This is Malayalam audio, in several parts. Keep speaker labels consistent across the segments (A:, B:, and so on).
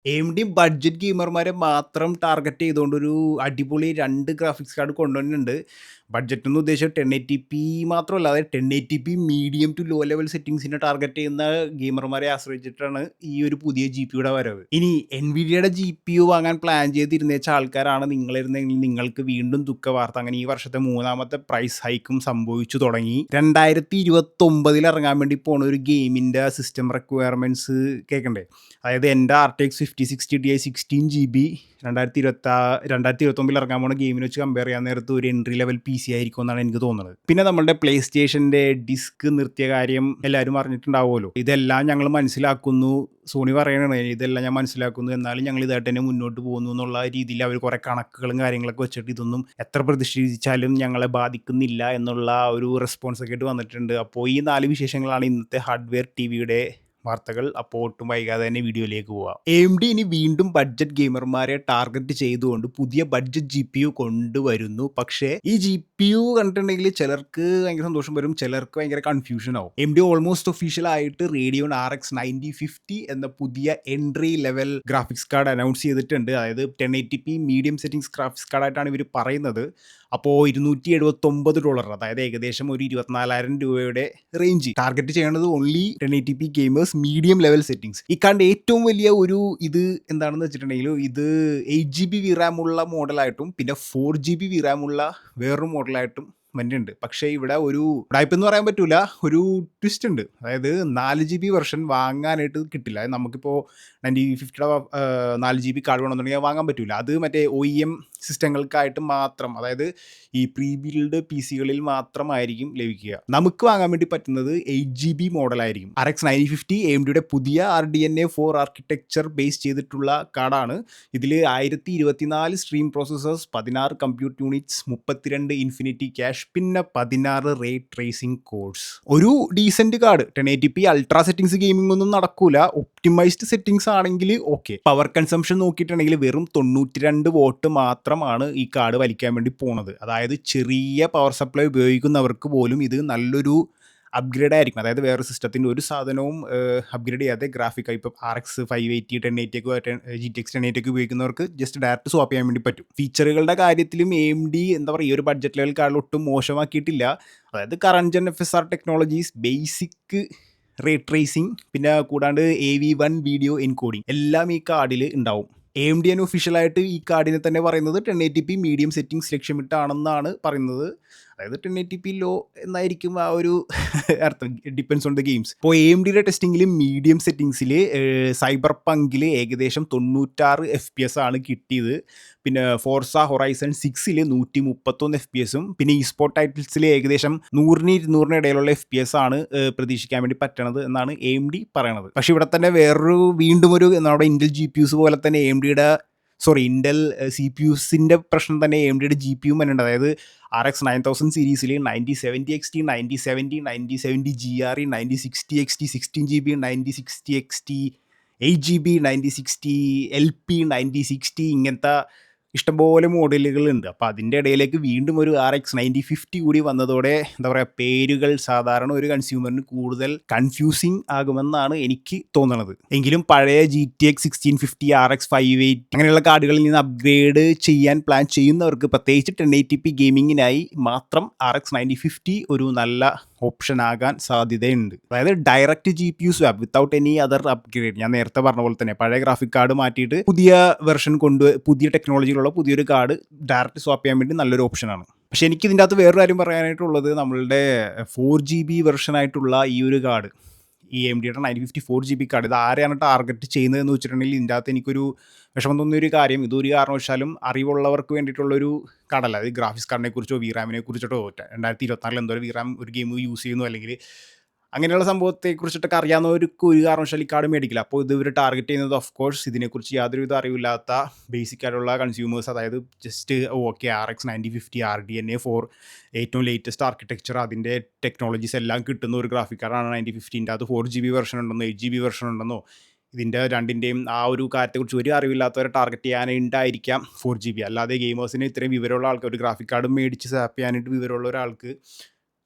A: AMD ബഡ്ജറ്റ് ഗെയിമർമാരെ മാത്രം ടാർഗറ്റ് ചെയ്തുകൊണ്ടൊരു അടിപൊളി 2 ഗ്രാഫിക്സ് കാർഡ് കൊണ്ടുവന്നിട്ടുണ്ട്. ബഡ്ജറ്റ് എന്ന് ഉദ്ദേശിച്ചത് 1080p മാത്രമല്ല, അതായത് 1080p medium to low level സെറ്റിംഗ്സിനെ ടാർഗറ്റ് ചെയ്യുന്ന ഗെയിമർമാരെ ആശ്രയിച്ചിട്ടാണ് ഈ ഒരു പുതിയ GPUയുടെ വരവ്. ഇനി NVIDIAയുടെ GPU വാങ്ങാൻ പ്ലാൻ ചെയ്തിരുന്നേച്ച ആൾക്കാരാണ് നിങ്ങളിരുന്നെങ്കിൽ നിങ്ങൾക്ക് വീണ്ടും ദുഃഖവാർത്ത. അങ്ങനെ ഈ വർഷത്തെ 3ാമത്തെ പ്രൈസ് ഹൈക്കും സംഭവിച്ചു തുടങ്ങി. 2029 ഇറങ്ങാൻ വേണ്ടി പോണ ഒരു ഗെയിമിൻ്റെ സിസ്റ്റം റിക്വയർമെൻറ്റ്സ് കേൾക്കണ്ടേ? അതായത് എൻ്റെ RTX 5060 Ti 16GB 2029 ഇറങ്ങാൻ പോണ ഗെയിമിനെ വെച്ച് കമ്പയർ ചെയ്യാൻ നേരത്ത് ഒരു എൻട്രി ലെവൽ PC ആയിരിക്കും എന്നാണ് എനിക്ക് തോന്നുന്നത്. പിന്നെ നമ്മളുടെ പ്ലേ സ്റ്റേഷൻ്റെ ഡിസ്ക് നിർത്തിയ കാര്യം എല്ലാവരും അറിഞ്ഞിട്ടുണ്ടാവുമല്ലോ. ഇതെല്ലാം ഞങ്ങൾ മനസ്സിലാക്കുന്നു, സോണി പറയണേ ഇതെല്ലാം ഞാൻ മനസ്സിലാക്കുന്നു, എന്നാലും ഞങ്ങൾ ഇതായിട്ട് തന്നെ മുന്നോട്ട് പോകുന്നു എന്നുള്ള രീതിയിൽ അവർ കുറേ കണക്കുകളും കാര്യങ്ങളൊക്കെ വെച്ചിട്ട് ഇതൊന്നും എത്ര പ്രതിഷേധിച്ചാലും ഞങ്ങളെ ബാധിക്കുന്നില്ല എന്നുള്ള ഒരു റെസ്പോൺസ് ഒക്കെ ആയിട്ട് വന്നിട്ടുണ്ട്. അപ്പോൾ ഈ 4 വിശേഷങ്ങളാണ് ഇന്നത്തെ ഹാർഡ്വെയർ TVയുടെ വാർത്തകൾ. അപ്പോൾ ഒട്ടും വൈകാതെ തന്നെ വീഡിയോയിലേക്ക് പോവാം. AMD ഇനി വീണ്ടും ബഡ്ജറ്റ് ഗെയിമർമാരെ ടാർഗറ്റ് ചെയ്തുകൊണ്ട് പുതിയ ബഡ്ജറ്റ് GPU കൊണ്ടുവരുന്നു. പക്ഷേ ഈ GPU കണ്ടിട്ടുണ്ടെങ്കിൽ ചിലർക്ക് ഭയങ്കര സന്തോഷം വരും, ചിലർക്ക് ഭയങ്കര കൺഫ്യൂഷൻ ആവും. AMD ഓൾമോസ്റ്റ് ഒഫീഷ്യൽ ആയിട്ട് Radeon RX 9050 എന്ന പുതിയ entry level graphics card announce ചെയ്തിട്ടുണ്ട്. അതായത് 1080p മീഡിയം സെറ്റിംഗ്സ് ഗ്രാഫിക്സ് കാർഡായിട്ടാണ് ഇവർ പറയുന്നത്. അപ്പോൾ $279, അതായത് ഏകദേശം ഒരു 24,000 രൂപയുടെ റേഞ്ച് ടാർഗറ്റ് ചെയ്യേണ്ടത് only 1080p gamers medium level settings. ഈ കാർഡ് ഏറ്റവും വലിയ ഒരു ഇത് എന്താണെന്ന് വെച്ചിട്ടുണ്ടെങ്കിൽ ഇത് 8GB VRAM ഉള്ള മോഡലായിട്ടും പിന്നെ 4GB VRAM ഉള്ള വേറൊരു മോഡലായിട്ടും വരുന്നുണ്ട്. പക്ഷേ ഇവിടെ ഒരു ടൈപ്പ് എന്ന് പറയാൻ പറ്റൂല, ഒരു ട്വിസ്റ്റ് ഉണ്ട്. അതായത് 4GB വെർഷൻ വാങ്ങാനായിട്ട് കിട്ടില്ല. അതായത് നമുക്കിപ്പോൾ 9050യുടെ 4GB കാർഡ് വേണമെന്നുണ്ടെങ്കിൽ വാങ്ങാൻ പറ്റൂല. അത് മറ്റേ OEM സിസ്റ്റങ്ങൾക്കായിട്ട് മാത്രം, അതായത് ഈ പ്രീ ബിൽഡ് PCകളിൽ മാത്രമായിരിക്കും ലഭിക്കുക. നമുക്ക് വാങ്ങാൻ വേണ്ടി പറ്റുന്നത് 8GB മോഡലായിരിക്കും. RX 9050 AMDയുടെ പുതിയ RDNA 4 ആർക്കിടെക്ചർ ബേസ് ചെയ്തിട്ടുള്ള കാർഡാണ്. ഇതിൽ 1024 stream processors, 16 compute units, 32 infinity cash, പിന്നെ 16 റേ ട്രേസിംഗ് കോഡ്സ്. ഒരു decent card. 1080p ultra settings gaming ഒന്നും നടക്കൂല. ഒപ്റ്റിമൈസ്ഡ് സെറ്റിംഗ്സ് ആണെങ്കിൽ ഓക്കെ. പവർ കൺസംഷൻ നോക്കിയിട്ടുണ്ടെങ്കിൽ വെറും 92 വാട്ട് മാത്രമാണ് ഈ കാർഡ് വലിക്കാൻ വേണ്ടി പോണത്. അതായത് ചെറിയ പവർ സപ്ലൈ ഉപയോഗിക്കുന്നവർക്ക് പോലും ഇത് നല്ലൊരു അപ്ഗ്രേഡ് ആയിരിക്കും. അതായത് വേറെ സിസ്റ്റത്തിൻ്റെ ഒരു സാധനവും അപ്ഗ്രേഡ് ചെയ്യാതെ ഗ്രാഫിക് ഇപ്പോൾ RX 580 1080 ഒക്കെ GTX 1080 ഒക്കെ ഉപയോഗിക്കുന്നവർക്ക് ജസ്റ്റ് ഡയറക്റ്റ് സ്വാപ്പ് ചെയ്യാൻ വേണ്ടി പറ്റും. ഫീച്ചറുകളുടെ കാര്യത്തിലും AMD എന്താ പറയുക, ഈ ഒരു ബഡ്ജറ്റ് ലെവൽ കാർഡിൽ ഒട്ടും മോശമാക്കിയിട്ടില്ല. അതായത് current gen FSR technologies, basic ray tracing, പിന്നെ കൂടാണ്ട് AV1 വീഡിയോ എൻകോഡിംഗ് എല്ലാം ഈ കാർഡിൽ ഉണ്ടാവും. AMD ഒഫീഷ്യലായിട്ട് ഈ കാർഡിനെ തന്നെ പറയുന്നത് 1080p മീഡിയം സെറ്റിംഗ്സ് ലക്ഷ്യമിട്ടാണെന്നാണ് പറയുന്നത്. അതായത് 1080p ലോ എന്നായിരിക്കും ആ ഒരു അർത്ഥം. Depends on the games. ഇപ്പോൾ AMDയുടെ ടെസ്റ്റിങ്ങിൽ മീഡിയം സെറ്റിംഗ്സിൽ സൈബർ പങ്കിൽ ഏകദേശം 96 FPS ആണ് കിട്ടിയത്. പിന്നെ ഫോർസ ഹൊറൈസൺ 6ൽ 131 FPS, പിന്നെ ഇസ്പോർട്ട് ടൈറ്റിൽസിൽ ഏകദേശം 100-200 ഇടയിലുള്ള FPS ആണ് പ്രതീക്ഷിക്കാൻ വേണ്ടി പറ്റണത് എന്നാണ് AMD പറയണത്. പക്ഷേ ഇവിടെ തന്നെ വേറൊരു വീണ്ടും ഒരു നമ്മുടെ ഇന്റൽ GPUs പോലെ തന്നെ ഇന്റൽ CPUസിൻ്റെ പ്രശ്നം തന്നെ AMDയുടെ GPU വരുന്നുണ്ട്. അതായത് RX 9000 സീരീസിൽ 9070 XT, 9070, 9070 GRE, 9060 XT, 16GB, 9060 XT, 8GB, 9060 LP, 9060 ഇങ്ങനത്തെ ഇഷ്ടംപോലെ മോഡലുകളുണ്ട്. അപ്പോൾ അതിൻ്റെ ഇടയിലേക്ക് വീണ്ടും ഒരു RX 9050 കൂടി വന്നതോടെ എന്താ പറയുക, പേരുകൾ സാധാരണ ഒരു കൺസ്യൂമറിന് കൂടുതൽ കൺഫ്യൂസിങ് ആകുമെന്നാണ് എനിക്ക് തോന്നുന്നത്. എങ്കിലും പഴയ GTX 1650, RX 580 അങ്ങനെയുള്ള കാർഡുകളിൽ നിന്ന് അപ്ഗ്രേഡ് ചെയ്യാൻ പ്ലാൻ ചെയ്യുന്നവർക്ക്, പ്രത്യേകിച്ച് 1080p ഗെയിമിങ്ങിനായി മാത്രം RX 9050 ഒരു നല്ല ഓപ്ഷൻ ആകാൻ സാധ്യതയുണ്ട്. അതായത് direct GPU swap without any other upgrade. ഞാൻ നേരത്തെ പറഞ്ഞ പോലെ തന്നെ പഴയ ഗ്രാഫിക് കാർഡ് മാറ്റിയിട്ട് പുതിയ വെർഷൻ പുതിയ ടെക്നോളജിയിലുള്ള പുതിയൊരു കാർഡ് ഡയറക്റ്റ് സ്വാപ്പ് ചെയ്യാൻ വേണ്ടി നല്ലൊരു ഓപ്ഷനാണ്. പക്ഷെ എനിക്ക് ഇതിൻ്റെ അകത്ത് വേറൊരു കാര്യം പറയാനായിട്ടുള്ളത്, നമ്മളുടെ 4GB വെർഷനായിട്ടുള്ള ഈ ഒരു കാർഡ്, ഈ AMDയുടെ 9050 4GB കാർഡ്, ഇത് ആരെയാണ് ടാർഗറ്റ് ചെയ്യുന്നതെന്ന് വെച്ചിട്ടുണ്ടെങ്കിൽ ഇതിൻ്റെ അകത്ത് എനിക്കൊരു വിഷമം തോന്നിയൊരു കാര്യം, ഇതൊരു കാരണവശാലും അറിവുള്ളവർക്ക് വേണ്ടിയിട്ടുള്ളൊരു കാർഡല്ല. അത് ഗ്രാഫിക്സ് കാർഡിനെ കുറിച്ചോ VRAMനെ കുറിച്ചിട്ടോ 2024 എന്തോ VRAM ഒരു ഗെയിം യൂസ് ചെയ്യുന്നു അല്ലെങ്കിൽ അങ്ങനെയുള്ള സംഭവത്തെക്കുറിച്ചിട്ടൊക്കെ അറിയാവുന്നവർക്ക് ഒരു കാരണവശാലും ഈ കാർഡ് മേടിക്കില്ല. അപ്പോൾ ഇത് ഇവർ ടാർഗറ്റ് ചെയ്യുന്നത് ഓഫ് കോഴ്സ് ഇതിനെക്കുറിച്ച് യാതൊരുവിധ അറിവില്ലാത്ത ബേസിക് ആയിട്ടുള്ള കൺസ്യൂമേഴ്സ്. അതായത് ജസ്റ്റ് ഓക്കെ RX 9050 RDNA 4 ഏറ്റവും ലേറ്റസ്റ്റ് ആർക്കിടെക്ചർ, അതിൻ്റെ ടെക്നോളജീസ് എല്ലാം കിട്ടുന്ന ഒരു ഗ്രാഫിക് കാർഡാണ് 9050. അത് 4GB വെർഷൻ ഉണ്ടെന്നോ 8GB വെർഷൻ ഉണ്ടെന്നോ ഇതിൻ്റെ രണ്ടിൻ്റെയും ആ ഒരു കാര്യത്തെക്കുറിച്ച് ഒരു അറിവില്ലാത്തവരെ ടാർഗറ്റ് ചെയ്യാനായിട്ടായിരിക്കാം 4GB. അല്ലാതെ ഗെയിമേഴ്സിന് ഇത്രയും വിവരമുള്ള ആൾക്ക്, ഒരു ഗ്രാഫിക് കാർഡ് മേടിച്ച് സാപ്പ് ചെയ്യാനായിട്ട് വിവരമുള്ള ഒരാൾക്ക്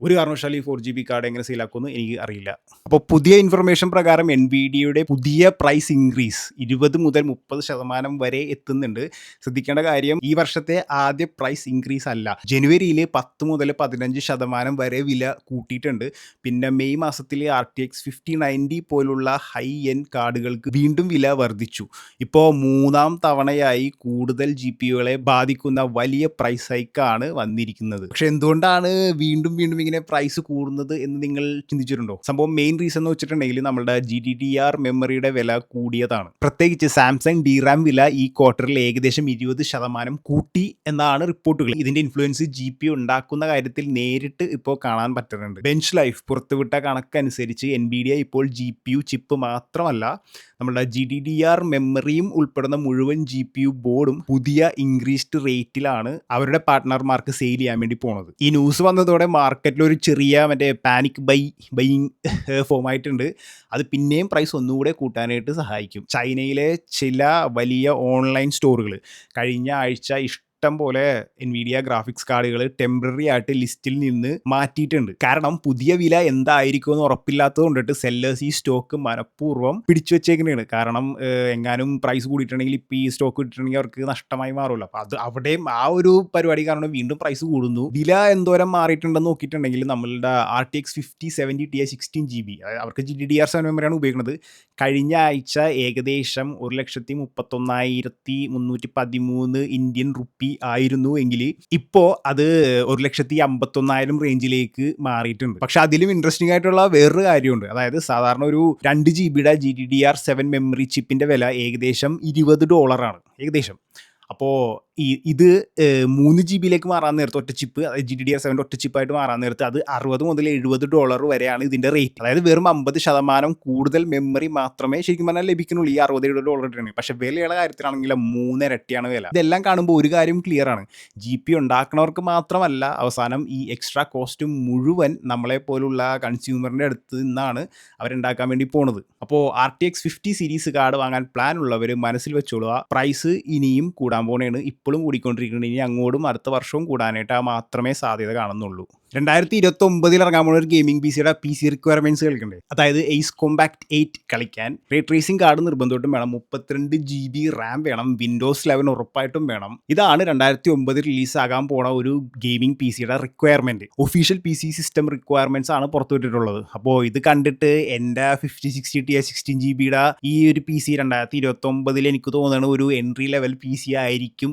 A: ഒരു കാരണവശാലും ഈ 4 GB കാർഡ് എങ്ങനെ സെയിലാക്കുമെന്ന് എനിക്ക് അറിയില്ല. അപ്പോൾ പുതിയ ഇൻഫർമേഷൻ പ്രകാരം എൻവിഡിയയുടെ പുതിയ പ്രൈസ് ഇൻക്രീസ് 20 മുതൽ 30% വരെ എത്തുന്നുണ്ട്. ശ്രദ്ധിക്കേണ്ട കാര്യം ഈ വർഷത്തെ ആദ്യ പ്രൈസ് ഇൻക്രീസ് അല്ല. ജനുവരിയിൽ 10 മുതൽ 15% വരെ വില കൂട്ടിയിട്ടുണ്ട്. പിന്നെ മെയ് മാസത്തിൽ RTX 5090 പോലുള്ള ഹൈ എൻഡ് കാർഡുകൾക്ക് വീണ്ടും വില വർദ്ധിച്ചു. ഇപ്പോൾ 3ാം തവണയായി കൂടുതൽ GPUകളെ ബാധിക്കുന്ന വലിയ പ്രൈസ് ഹൈക്കാണ് വന്നിരിക്കുന്നത്. പക്ഷെ എന്തുകൊണ്ടാണ് വീണ്ടും ഇങ്ങനെ പ്രൈസ് കൂടുന്നത് എന്ന് നിങ്ങൾ ചിന്തിച്ചിട്ടുണ്ടോ? സംഭവം മെയിൻ റീസൺ എന്ന് വെച്ചിട്ടുണ്ടെങ്കിൽ നമ്മുടെ GDDR മെമ്മറിയുടെ വില കൂടിയതാണ്. പ്രത്യേകിച്ച് സാംസങ് DRAM വില ഈ ക്വാർട്ടറിൽ ഏകദേശം 20% കൂട്ടി എന്നാണ് റിപ്പോർട്ടുകൾ. ഇതിന്റെ ഇൻഫ്ലുവൻസ് GPU ഉണ്ടാക്കുന്ന കാര്യത്തിൽ നേരിട്ട് ഇപ്പോൾ കാണാൻ പറ്റുന്നുണ്ട്. ബെഞ്ച് ലൈഫ് പുറത്തുവിട്ട കണക്കനുസരിച്ച് എൻവിഡിയ ഇപ്പോൾ GPU ചിപ്പ് മാത്രമല്ല നമ്മുടെ GDDR മെമ്മറിയും ഉൾപ്പെടുന്ന മുഴുവൻ GPU ബോർഡും പുതിയ ഇൻക്രീസ്ഡ് റേറ്റിലാണ് അവരുടെ പാർട്ട്ണർമാർക്ക് സെയിൽ ചെയ്യാൻ വേണ്ടി പോണത്. ഈ ന്യൂസ് വന്നതോടെ മാർക്കറ്റിൽ ഒരു ചെറിയ പാനിക് ബൈയിങ് ഫോം ആയിട്ടുണ്ട്. അത് പിന്നെയും പ്രൈസ് ഒന്നുകൂടെ കൂട്ടാനായിട്ട് സഹായിക്കും. ചൈനയിലെ ചില വലിയ ഓൺലൈൻ സ്റ്റോറുകൾ കഴിഞ്ഞ ആഴ്ച ഇഷ്ടം പോലെ എൻവിഡിയ ഗ്രാഫിക്സ് കാർഡുകൾ ടെമ്പററി ആയിട്ട് ലിസ്റ്റിൽ നിന്ന് മാറ്റിയിട്ടുണ്ട്. കാരണം പുതിയ വില എന്തായിരിക്കും എന്ന് ഉറപ്പില്ലാത്തത് കൊണ്ടിട്ട് സെല്ലേഴ്സ് ഈ സ്റ്റോക്ക് മനഃപൂർവ്വം പിടിച്ചു വെച്ചേക്കുന്നതാണ്. കാരണം എങ്ങാനും പ്രൈസ് കൂടിയിട്ടുണ്ടെങ്കിൽ ഇപ്പോൾ ഈ സ്റ്റോക്ക് ഇട്ടിട്ടുണ്ടെങ്കിൽ അവർക്ക് നഷ്ടമായി മാറുമല്ലോ. അപ്പോൾ അത് അവിടെയും ആ ഒരു പരിപാടി കാരണം വീണ്ടും പ്രൈസ് കൂടുന്നു. വില എന്തോരം മാറിയിട്ടുണ്ടെന്ന് നോക്കിയിട്ടുണ്ടെങ്കിൽ നമ്മളുടെ RTX 5070 Ti 16GB അവർക്ക് GDDR7 മെമ്മറിയാണ് ഉപയോഗിക്കുന്നത്. കഴിഞ്ഞ ആഴ്ച ഏകദേശം 1,31,313 ഇന്ത്യൻ റുപ്പി ആയിരുന്നു എങ്കിൽ ഇപ്പോൾ അത് 1,51,000 റേഞ്ചിലേക്ക് മാറിയിട്ടുണ്ട്. പക്ഷെ അതിലും ഇൻട്രസ്റ്റിംഗ് ആയിട്ടുള്ള വേറൊരു കാര്യമുണ്ട്. അതായത് സാധാരണ ഒരു 2 GB GDDR7 മെമ്മറി ചിപ്പിന്റെ വില ഏകദേശം $20 ഏകദേശം. അപ്പോൾ ഇത് 3 GB മാറാൻ നേരത്തെ ഒറ്റ ചിപ്പ്, അതായത് GDDR7 ഒറ്റ ചിപ്പായിട്ട് മാറാൻ നേരത്ത് അത് $60 മുതൽ $70 വരെയാണ് ഇതിൻ്റെ റേറ്റ്. അതായത് വെറും 50% കൂടുതൽ മെമ്മറി മാത്രമേ ശരിക്കും പറഞ്ഞാൽ ലഭിക്കുന്നുള്ളൂ ഈ $60 പക്ഷേ വിലയുടെ കാര്യത്തിലാണെങ്കിൽ 3 ഇരട്ടിയാണ് വില. ഇതെല്ലാം കാണുമ്പോൾ ഒരു കാര്യം ക്ലിയർ ആണ്. GPU ഉണ്ടാക്കുന്നവർക്ക് മാത്രമല്ല അവസാനം ഈ എക്സ്ട്രാ കോസ്റ്റ് മുഴുവൻ നമ്മളെ പോലുള്ള കൺസ്യൂമറിൻ്റെ അടുത്ത് നിന്നാണ് അവരുണ്ടാക്കാൻ വേണ്ടി പോണത്. അപ്പോൾ RTX 50 സീരീസ് കാർഡ് വാങ്ങാൻ പ്ലാൻ ഉള്ളവർ മനസ്സിൽ വെച്ചോളുക, പ്രൈസ് ഇനിയും കൂടാൻ പോണേണ്. ഇപ്പോഴും കൂടിക്കൊണ്ടിരിക്കുന്നത്. ഇനി അങ്ങോട്ടും അടുത്ത വർഷവും കൂടാനായിട്ട് മാത്രമേ സാധ്യത കാണുന്നുള്ളൂ. 2029 ഇറങ്ങാൻ പോകുന്ന ഒരു ഗെയിമിംഗ് PCയുടെ PC റിക്വയർമെന്റ്സ് കളിക്കണ്ടേ. അതായത് Ace Combat 8 കളിക്കാൻ റേ ട്രേസിംഗ് കാർഡ് നിർബന്ധമായിട്ടും വേണം, 32 GB RAM വേണം, Windows 11 ഉറപ്പായിട്ടും വേണം. ഇതാണ് 2009 റിലീസാകാൻ പോണ ഒരു ഗെയിമിംഗ് PCയുടെ requirement. Official PC system requirements ആണ് പുറത്തുവിട്ടിട്ടുള്ളത്. അപ്പോൾ ഇത് കണ്ടിട്ട് എൻ്റെ 5060 Ti 16GB ഈ ഒരു PC 2029 എനിക്ക് തോന്നുന്നത് ഒരു എൻട്രി ലെവൽ PC ആയിരിക്കും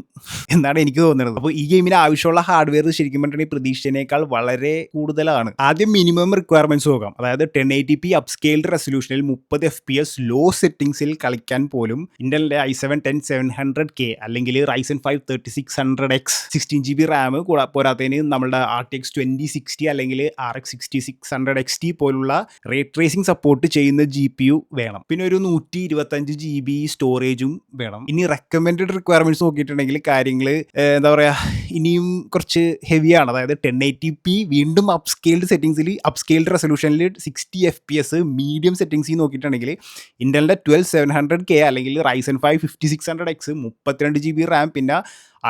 A: എന്നാണ് എനിക്ക് തോന്നുന്നത്. അപ്പോൾ ഈ ഗെയിമിന് ആവശ്യമുള്ള ഹാർഡ്വെയർ ശരിക്കും പറഞ്ഞിട്ടുണ്ടെങ്കിൽ പ്രതീക്ഷിച്ചതിനേക്കാൾ വളരെ കൂടുതലാണ്. ആദ്യം മിനിമം റിക്വയർമെന്റ്സ് നോക്കാം. അതായത് 1080p അപ്സ്കെയിൽഡ് റെസൊല്യൂഷനിൽ 30 FPS ലോ സെറ്റിംഗ്സിൽ കളിക്കാൻ പോലും ഇന്റലിന്റെ i7-10700K അല്ലെങ്കിൽ Ryzen 5 3600X 16GB RAM പോരാത്തതിന് നമ്മുടെ RTX 2060 അല്ലെങ്കിൽ RX 6600XT പോലുള്ള റേ ട്രേസിംഗ് സപ്പോർട്ട് ചെയ്യുന്ന GPU വേണം. പിന്നെ ഒരു 125 GB സ്റ്റോറേജും വേണം. ഇനി റെക്കമെൻഡഡ് റിക്വയർമെന്റ്സ് നോക്കിയിട്ടുണ്ടെങ്കിൽ കാര്യങ്ങൾ എന്താ പറയുക ഇനിയും കുറച്ച് ഹെവിയാണ്. അതായത് 1080p വീണ്ടും അപ്സ്കെയിൽഡ് റെസൊല്യൂഷനിൽ 60 FPS മീഡിയം സെറ്റിംഗ്സിൽ നോക്കിയിട്ടുണ്ടെങ്കിൽ ഇന്റലിന്റെ 12700K അല്ലെങ്കിൽ Ryzen 5 5600X 32 GB RAM പിന്നെ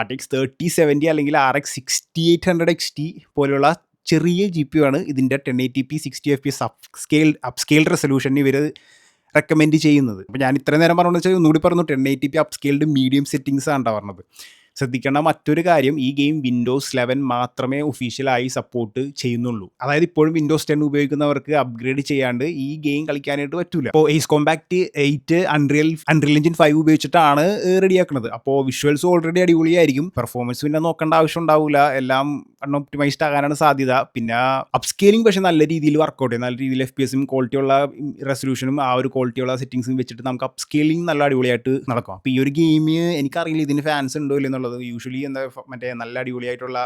A: RTX 3070 അല്ലെങ്കിൽ RX 6800XT പോലുള്ള ചെറിയ GPU ആണ് ഇതിൻ്റെ 1080p 60 FPS അപ്സ്കെയിൽഡ് റെസൊല്യൂഷന് ഇവർ റെക്കമെൻഡ് ചെയ്യുന്നത്. അപ്പോൾ ഞാൻ ഇത്രയും നേരം പറഞ്ഞു വെച്ചാൽ ഒന്നുകൂടി പറഞ്ഞു 1080p അപ്സ്കെയിൽഡ് മീഡിയം സെറ്റിംഗ്സ് ആണ് പറഞ്ഞത്. ശ്രദ്ധിക്കേണ്ട മറ്റൊരു കാര്യം, ഈ ഗെയിം Windows 11 മാത്രമേ ഒഫീഷ്യലായി സപ്പോർട്ട് ചെയ്യുന്നുള്ളൂ. അതായത് ഇപ്പോഴും Windows 10 ഉപയോഗിക്കുന്നവർക്ക് അപ്ഗ്രേഡ് ചെയ്യാണ്ട് ഈ ഗെയിം കളിക്കാനായിട്ട് പറ്റൂല. അപ്പോൾ Ace Combat 8 Unreal Engine 5 ഉപയോഗിച്ചിട്ടാണ് റെഡിയാക്കുന്നത്. അപ്പോൾ വിഷ്വൽസ് ഓൾറെഡി അടിപൊളിയായിരിക്കും. പെർഫോമൻസ് പിന്നെ നോക്കേണ്ട ആവശ്യം ഉണ്ടാവില്ല, എല്ലാം അൺഒപ്റ്റിമൈസ്ഡ് ആകാനാണ് സാധ്യത. പിന്നെ അപ്സ്കെയിലിംഗ് പക്ഷേ നല്ല രീതിയിൽ വർക്കൗട്ട് ചെയ്യും. നല്ല രീതിയിൽ FPSും ക്വാളിറ്റിയുള്ള റെസൊല്യൂഷനും ആ ഒരു ക്വാളിറ്റിയുള്ള സെറ്റിംഗ്സും വെച്ചിട്ട് നമുക്ക് അപ്സ്കെയിലിംഗ് നല്ല അടിപൊളിയായിട്ട് നടക്കും. അപ്പോൾ ഈ ഒരു ഗെയിം എനിക്കറിയില്ല ഇതിന് ഫാൻസ് ഉണ്ടോ ഇല്ലെന്നുള്ളത്. യൂഷ്വലി നല്ല അടിപൊളിയായിട്ടുള്ള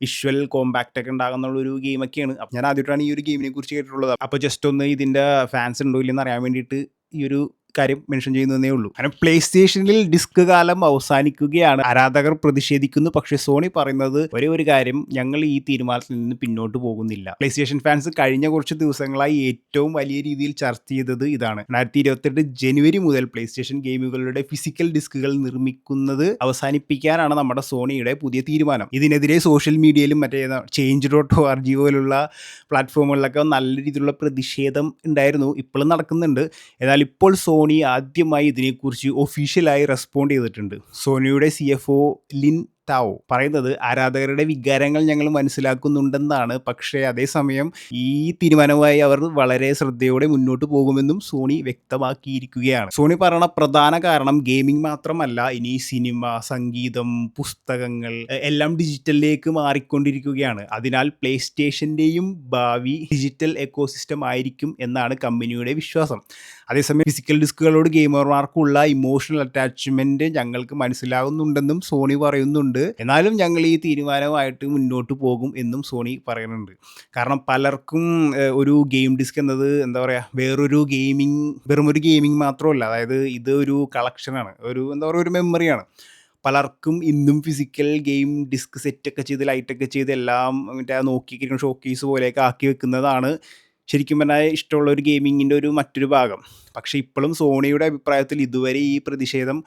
A: വിഷ്വൽ കോമ്പാക്റ്റ് ഒക്കെ ഉണ്ടാകുന്നുള്ളൊരു ഗെയിമൊക്കെയാണ്. അപ്പം ഞാൻ ആദ്യമായിട്ടാണ് ഈ ഒരു ഗെയിമിനെ കുറിച്ച് കേട്ടിട്ടുള്ളത്. അപ്പോൾ ജസ്റ്റ് ഒന്ന് ഇതിൻ്റെ ഫാൻസ് ഉണ്ടോ ഇല്ലെന്ന് അറിയാൻ വേണ്ടിയിട്ട് ഈ ഒരു കാര്യം മെൻഷൻ ചെയ്യുന്നതേ ഉള്ളൂ. കാരണം പ്ലേ സ്റ്റേഷനിൽ ഡിസ്ക് കാലം അവസാനിക്കുകയാണ്. ആരാധകർ പ്രതിഷേധിക്കുന്നു. പക്ഷേ സോണി പറയുന്നത് ഒരേ ഒരു കാര്യം, ഞങ്ങൾ ഈ തീരുമാനത്തിൽ നിന്ന് പിന്നോട്ട് പോകുന്നില്ല. പ്ലേ സ്റ്റേഷൻ ഫാൻസ് കഴിഞ്ഞ കുറച്ച് ദിവസങ്ങളായി ഏറ്റവും വലിയ രീതിയിൽ ചർച്ച ചെയ്തത് ഇതാണ്. 2028 ജനുവരി മുതൽ പ്ലേ സ്റ്റേഷൻ ഗെയിമുകളുടെ ഫിസിക്കൽ ഡിസ്കുകൾ നിർമ്മിക്കുന്നത് അവസാനിപ്പിക്കാനാണ് നമ്മുടെ സോണിയുടെ പുതിയ തീരുമാനം. ഇതിനെതിരെ സോഷ്യൽ മീഡിയയിലും മറ്റേ change.org പോലുള്ള പ്ലാറ്റ്ഫോമുകളിലൊക്കെ നല്ല രീതിയിലുള്ള പ്രതിഷേധം ഉണ്ടായിരുന്നു. ഇപ്പോഴും നടക്കുന്നുണ്ട്. എന്നാൽ ഇപ്പോൾ സോണി ആദ്യമായി ഇതിനെക്കുറിച്ച് ഒഫീഷ്യലായി റെസ്പോണ്ട് ചെയ്തിട്ടുണ്ട്. സോണിയുടെ CFO ലിൻ ടാവോ പറയുന്നത് ആരാധകരുടെ വികാരങ്ങൾ ഞങ്ങൾ മനസ്സിലാക്കുന്നുണ്ടെന്നാണ്. പക്ഷേ അതേസമയം ഈ തീരുമാനവുമായി അവർ വളരെ ശ്രദ്ധയോടെ മുന്നോട്ട് പോകുമെന്നും സോണി വ്യക്തമാക്കിയിരിക്കുകയാണ്. സോണി പറയുന്ന പ്രധാന കാരണം ഗെയിമിംഗ് മാത്രമല്ല, ഇനി സിനിമ, സംഗീതം, പുസ്തകങ്ങൾ എല്ലാം ഡിജിറ്റലിലേക്ക് മാറിക്കൊണ്ടിരിക്കുകയാണ്. അതിനാൽ പ്ലേ സ്റ്റേഷൻ്റെയും ഭാവി ഡിജിറ്റൽ എക്കോസിസ്റ്റം ആയിരിക്കും എന്നാണ് കമ്പനിയുടെ വിശ്വാസം. അതേസമയം ഫിസിക്കൽ ഡിസ്കുകളോട് ഗെയിമർമാർക്കുള്ള ഇമോഷണൽ അറ്റാച്ച്മെന്റ് ഞങ്ങൾക്ക് മനസ്സിലാകുന്നുണ്ടെന്നും സോണി പറയുന്നുണ്ട്. എന്നാലും ഞങ്ങൾ ഈ തീരുമാനമായിട്ട് മുന്നോട്ട് പോകും എന്നും സോണി പറയുന്നുണ്ട്. കാരണം പലർക്കും ഒരു ഗെയിം ഡിസ്ക് എന്നത് എന്താ പറയുക, വെറും ഒരു ഗെയിമിംഗ് മാത്രമല്ല. അതായത് ഇത് ഒരു കളക്ഷനാണ്, ഒരു മെമ്മറിയാണ്. പലർക്കും ഇന്നും ഫിസിക്കൽ ഗെയിം ഡിസ്ക് സെറ്റൊക്കെ ചെയ്ത് ലൈറ്റൊക്കെ ചെയ്ത് എല്ലാം മറ്റേ നോക്കിയിരിക്കുന്ന ഷോക്കേസ് പോലെയൊക്കെ ആക്കി വെക്കുന്നതാണ് ശരിക്കും പറഞ്ഞാൽ ഇഷ്ടമുള്ള ഒരു ഗെയിമിങ്ങിൻ്റെ മറ്റൊരു ഭാഗം. പക്ഷേ ഇപ്പോഴും സോണിയുടെ അഭിപ്രായത്തിൽ ഇതുവരെ ഈ പ്രതിഷേധം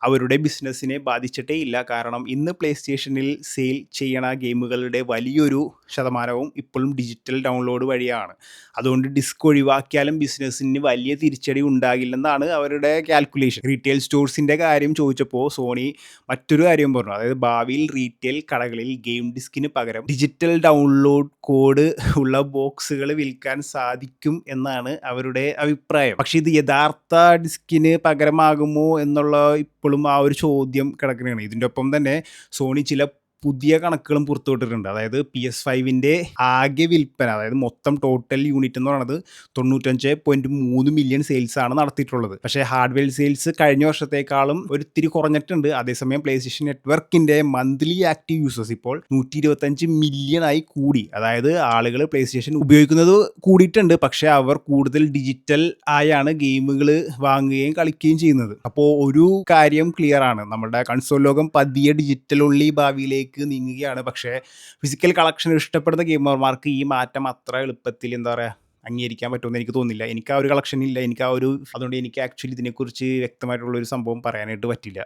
A: അവരുടെ ബിസിനസ്സിനെ ബാധിച്ചിട്ടേ ഇല്ല. കാരണം ഇന്ന് പ്ലേ സ്റ്റേഷനിൽ സെയിൽ ചെയ്യണ ഗെയിമുകളുടെ വലിയൊരു ശതമാനവും ഇപ്പോഴും ഡിജിറ്റൽ ഡൗൺലോഡ് വഴിയാണ്. അതുകൊണ്ട് ഡിസ്ക് ഒഴിവാക്കിയാലും ബിസിനസ്സിന് വലിയ തിരിച്ചടി ഉണ്ടാകില്ലെന്നാണ് അവരുടെ കാൽക്കുലേഷൻ. റീറ്റെയിൽ സ്റ്റോഴ്സിൻ്റെ കാര്യം ചോദിച്ചപ്പോൾ സോണി മറ്റൊരു കാര്യം പറഞ്ഞു. അതായത് ഭാവിയിൽ റീറ്റെയിൽ കടകളിൽ ഗെയിം ഡിസ്കിന് പകരം ഡിജിറ്റൽ ഡൗൺലോഡ് കോഡ് ഉള്ള ബോക്സുകൾ വിൽക്കാൻ സാധിക്കും എന്നാണ് അവരുടെ അഭിപ്രായം. പക്ഷേ ഇത് യഥാർത്ഥ ഡിസ്കിന് പകരമാകുമോ എന്നുള്ള ഇപ്പോഴും ആ ഒരു ചോദ്യം കിടക്കുകയാണ്. ഇതിൻ്റെ ഒപ്പം തന്നെ സോണി ചില പുതിയ കണക്കുകളും പുറത്തുവിട്ടിട്ടുണ്ട്. അതായത് PS5 ആകെ വിൽപ്പന, അതായത് മൊത്തം ടോട്ടൽ യൂണിറ്റ് എന്ന് പറയുന്നത് 95.3 മില്യൺ സെയിൽസ് ആണ് നടത്തിയിട്ടുള്ളത്. പക്ഷേ ഹാർഡ്വെയർ സെയിൽസ് കഴിഞ്ഞ വർഷത്തേക്കാളും ഒരിത്തിരി കുറഞ്ഞിട്ടുണ്ട്. അതേസമയം പ്ലേ സ്റ്റേഷൻ നെറ്റ്വർക്കിൻ്റെ മന്ത്ലി ആക്റ്റീവ് യൂസേഴ്സ് ഇപ്പോൾ 125 മില്യൺ ആയി കൂടി. അതായത് ആളുകൾ പ്ലേ സ്റ്റേഷൻ ഉപയോഗിക്കുന്നത് കൂടിയിട്ടുണ്ട്. പക്ഷേ അവർ കൂടുതൽ ഡിജിറ്റൽ ആയാണ് ഗെയിമുകൾ വാങ്ങുകയും കളിക്കുകയും ചെയ്യുന്നത്. അപ്പോൾ ഒരു കാര്യം ക്ലിയർ ആണ്, നമ്മുടെ കൺസോൾ ലോകം പതിയെ ഡിജിറ്റൽ ഉള്ളി ഭാവിയിലേക്ക് നീങ്ങുകയാണ്. പക്ഷേ ഫിസിക്കൽ കളക്ഷൻ ഇഷ്ടപ്പെടുന്ന ഗെയിമർമാർക്ക് ഈ മാറ്റം അത്ര എളുപ്പത്തിൽ അംഗീകരിക്കാൻ പറ്റുമെന്ന് എനിക്ക് തോന്നുന്നില്ല. എനിക്ക് ആ ഒരു കളക്ഷൻ ഇല്ല. അതുകൊണ്ട് എനിക്ക് ആക്ച്വലി ഇതിനെക്കുറിച്ച് വ്യക്തമായിട്ടുള്ളൊരു സംഭവം പറയാനായിട്ട് പറ്റില്ല.